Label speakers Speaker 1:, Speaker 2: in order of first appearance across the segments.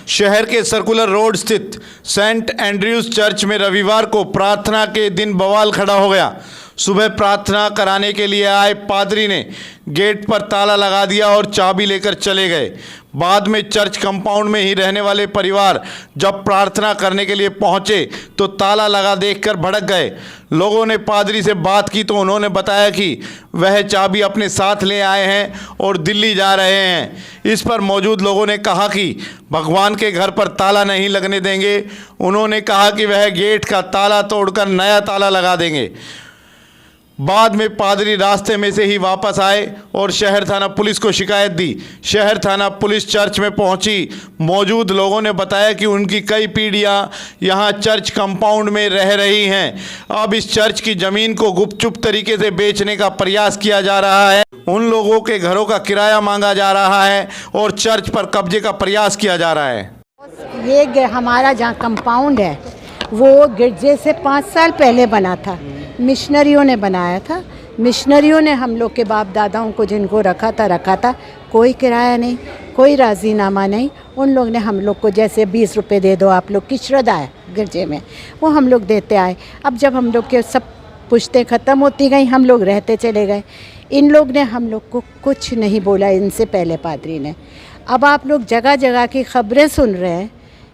Speaker 1: शहर के circular road स्थित सेंट एंड्रयूज चर्च में रविवार को प्रार्थना के दिन बवाल खड़ा हो गया। सुबह प्रार्थना कराने के लिए आए पादरी ने गेट पर ताला लगा दिया और चाबी लेकर चले गए। बाद में चर्च कंपाउंड में ही रहने वाले परिवार जब प्रार्थना करने के लिए पहुंचे तो ताला लगा देखकर भड़क गए। लोगों ने पादरी से बात की तो उन्होंने बताया कि वह चाबी अपने साथ ले आए हैं और दिल्ली जा रहे हैं। इस पर मौजूद लोगों ने कहा कि भगवान के घर पर ताला नहीं लगने देंगे। उन्होंने कहा कि वह गेट का ताला तोड़कर नया ताला लगा देंगे। बाद में पादरी रास्ते में से ही वापस आए और शहर थाना पुलिस को शिकायत दी। शहर थाना पुलिस चर्च में पहुंची। मौजूद लोगों ने बताया कि उनकी कई पीढ़ियां यहां चर्च कंपाउंड में रह रही हैं। अब इस चर्च की ज़मीन को गुपचुप तरीके से बेचने का प्रयास किया जा रहा है। उन लोगों के घरों का किराया मांगा जा रहा है और चर्च पर कब्जे का प्रयास किया जा रहा है।
Speaker 2: ये हमारा जहाँ कंपाउंड है वो गिरजे से 5 साल पहले बना था। मिशनरियों ने बनाया था। मिशनरियों ने हम लोग के बाप दादाओं को जिनको रखा था। कोई किराया नहीं, कोई राजीनामा नहीं। उन लोग ने हम लोग को जैसे 20 रुपये दे दो आप लोग की श्रद्धा है गिरजे में, वो हम लोग देते आए। अब जब हम लोग के सब पुश्तें ख़त्म होती गई हम लोग रहते चले गए। इन लोग ने हम लोग को कुछ नहीं बोला इनसे पहले पादरी ने। अब आप लोग जगह जगह की खबरें सुन रहे हैं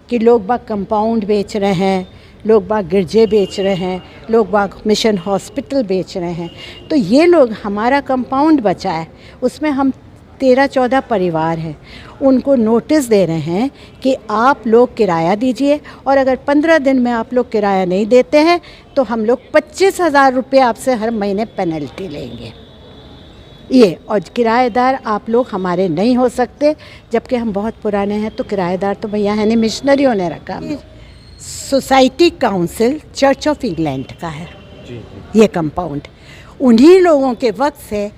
Speaker 2: कि लोग बाग कंपाउंड बेच रहे हैं, लोग बाग गिरजे बेच रहे हैं, लोग बाग मिशन हॉस्पिटल बेच रहे हैं। तो ये लोग हमारा कंपाउंड बचा है, उसमें हम 13-14 परिवार हैं, उनको नोटिस दे रहे हैं कि आप लोग किराया दीजिए और अगर 15 दिन में आप लोग किराया नहीं देते हैं तो हम लोग 25,000 रुपये आपसे हर महीने पेनल्टी लेंगे। ये और किराएदार आप लोग हमारे नहीं हो सकते, जबकि हम बहुत पुराने हैं। तो किराएदार तो भैया है नहीं, मिशनरियों ने रखा। Society council church of England का है ये कंपाउंड। उन्हीं लोगों के वक्त से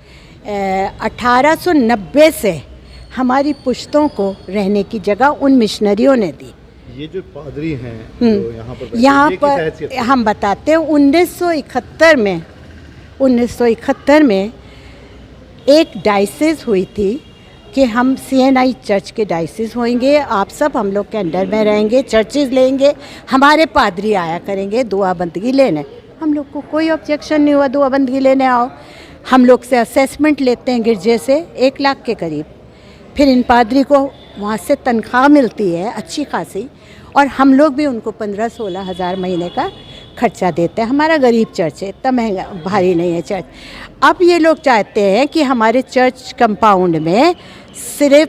Speaker 2: 1890 से हमारी पुश्तों को रहने की जगह उन मिशनरियों ने दी।
Speaker 1: ये जो पादरी हैं जो
Speaker 2: यहाँ पर हम बताते हैं 1971 में एक डायसिस हुई थी कि हम CNI चर्च के डायसिस होंगे, आप सब हम लोग के अंडर में रहेंगे, चर्चेज लेंगे, हमारे पादरी आया करेंगे दुआ बंदगी लेने। हम लोग को कोई ऑब्जेक्शन नहीं हुआ, दुआ बंदगी लेने आओ। हम लोग से असेसमेंट लेते हैं गिरजे से 1 लाख के करीब। फिर इन पादरी को वहाँ से तनख्वाह मिलती है अच्छी खासी और हम लोग भी उनको 15-16 हज़ार महीने का खर्चा देते हैं। हमारा गरीब चर्च है, इतना महंगा भारी नहीं है चर्च। अब ये लोग चाहते हैं कि हमारे चर्च कंपाउंड में सिर्फ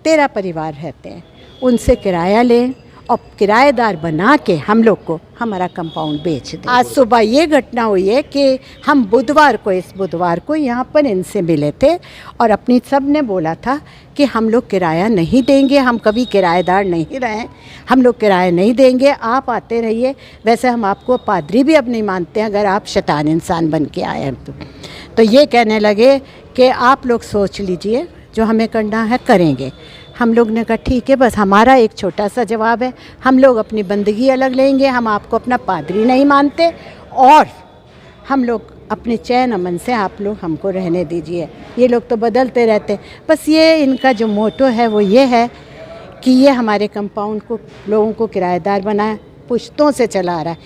Speaker 2: 13 परिवार रहते हैं, उनसे किराया लें और किराएदार बना के हम लोग को हमारा कंपाउंड बेच दें। आज सुबह ये घटना हुई है कि हम इस बुधवार को यहाँ पर इनसे मिले थे और अपनी सब ने बोला था कि हम लोग किराया नहीं देंगे, हम कभी किराएदार नहीं रहे, हम लोग किराया नहीं देंगे, आप आते रहिए। वैसे हम आपको पादरी भी अब नहीं मानते हैं अगर आप शैतान इंसान बन के आए हैं तो ये कहने लगे कि आप लोग सोच लीजिए जो हमें करना है करेंगे। हम लोग ने कहा ठीक है, बस हमारा एक छोटा सा जवाब है, हम लोग अपनी बंदगी अलग लेंगे, हम आपको अपना पादरी नहीं मानते और हम लोग अपने चैन अमन से आप लोग हमको रहने दीजिए। ये लोग तो बदलते रहते, बस ये इनका जो मोटो है वो ये है कि ये हमारे कंपाउंड को लोगों को किराएदार बनाए, पुश्तों से चला रहा है।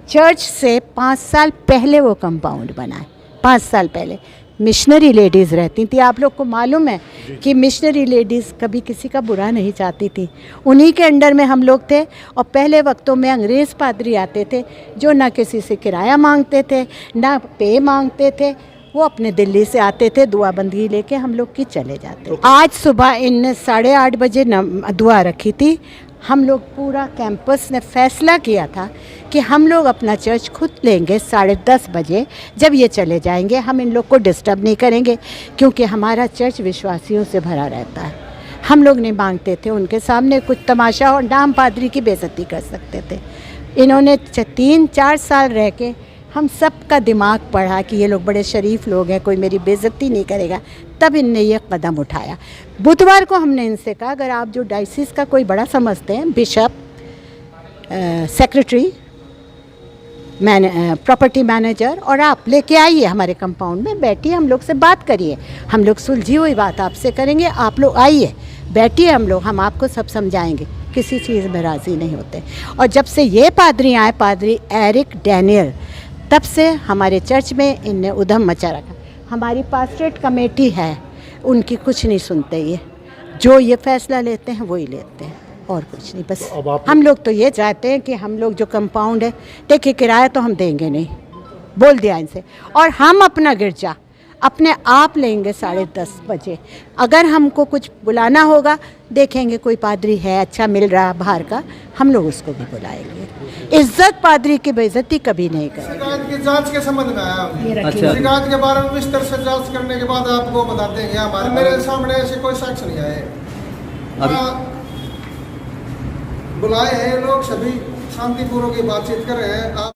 Speaker 2: चर्च से 5 साल पहले वो कंपाउंड बना है, 5 साल पहले मिशनरी लेडीज़ रहती थी। आप लोग को मालूम है कि मिशनरी लेडीज़ कभी किसी का बुरा नहीं चाहती थी, उन्हीं के अंडर में हम लोग थे। और पहले वक्तों में अंग्रेज़ पादरी आते थे जो ना किसी से किराया मांगते थे ना पे मांगते थे, वो अपने दिल्ली से आते थे, दुआ बंदगी लेके हम लोग की चले जाते। आज सुबह इनने 8:30 बजे दुआ रखी थी। हम लोग पूरा कैंपस ने फैसला किया था कि हम लोग अपना चर्च खुद लेंगे 10:30 बजे। जब ये चले जाएंगे हम इन लोग को डिस्टर्ब नहीं करेंगे, क्योंकि हमारा चर्च विश्वासियों से भरा रहता है। हम लोग नहीं मांगते थे उनके सामने कुछ तमाशा और नाम पादरी की बेइज्जती कर सकते थे। इन्होंने 3-4 साल रह के हम सब का दिमाग पढ़ा कि ये लोग बड़े शरीफ लोग हैं, कोई मेरी बेइज्जती नहीं करेगा, तब इनने ये कदम उठाया। बुधवार को हमने इनसे कहा अगर आप जो डायसिस का कोई बड़ा समझते हैं, बिशप, सेक्रेटरी, प्रॉपर्टी मैनेजर, और आप लेके आइए हमारे कंपाउंड में, बैठिए, हम लोग से बात करिए, हम लोग सुलझी हुई बात आपसे करेंगे, आप लोग आइए बैठिए, हम आपको सब समझाएंगे किसी चीज़ में राज़ी नहीं होते। और जब से ये पादरी आए, पादरी एरिक डैनियल, तब से हमारे चर्च में इनने उधम मचा रखा। हमारी पास्टरेट कमेटी है, उनकी कुछ नहीं सुनते ये, जो ये फैसला लेते हैं वही लेते हैं, और कुछ नहीं। बस हम लोग तो ये चाहते हैं कि हम लोग जो कंपाउंड है, देखिए किराया तो हम देंगे नहीं, बोल दिया इनसे, और हम अपना गिरजा अपने आप लेंगे 10:30 बजे। अगर हमको कुछ बुलाना होगा, देखेंगे कोई पादरी है अच्छा मिल रहा बाहर का, हम लोग उसको भी बुलाएंगे। इज्जत पादरी की बेइज्जती कभी नहीं करेंगे।
Speaker 3: शिकायत की जांच के संबंध में आया हूँ।
Speaker 4: अच्छा।
Speaker 3: शिकायत के बारे में विस्तार से जांच करने के बाद आपको बताते हैं। हमारे मेरे सामने ऐसे कोई शख्स नहीं आए। बुलाए हैं लोग, सभी शांतिपूर्वक की बातचीत कर रहे हैं। आप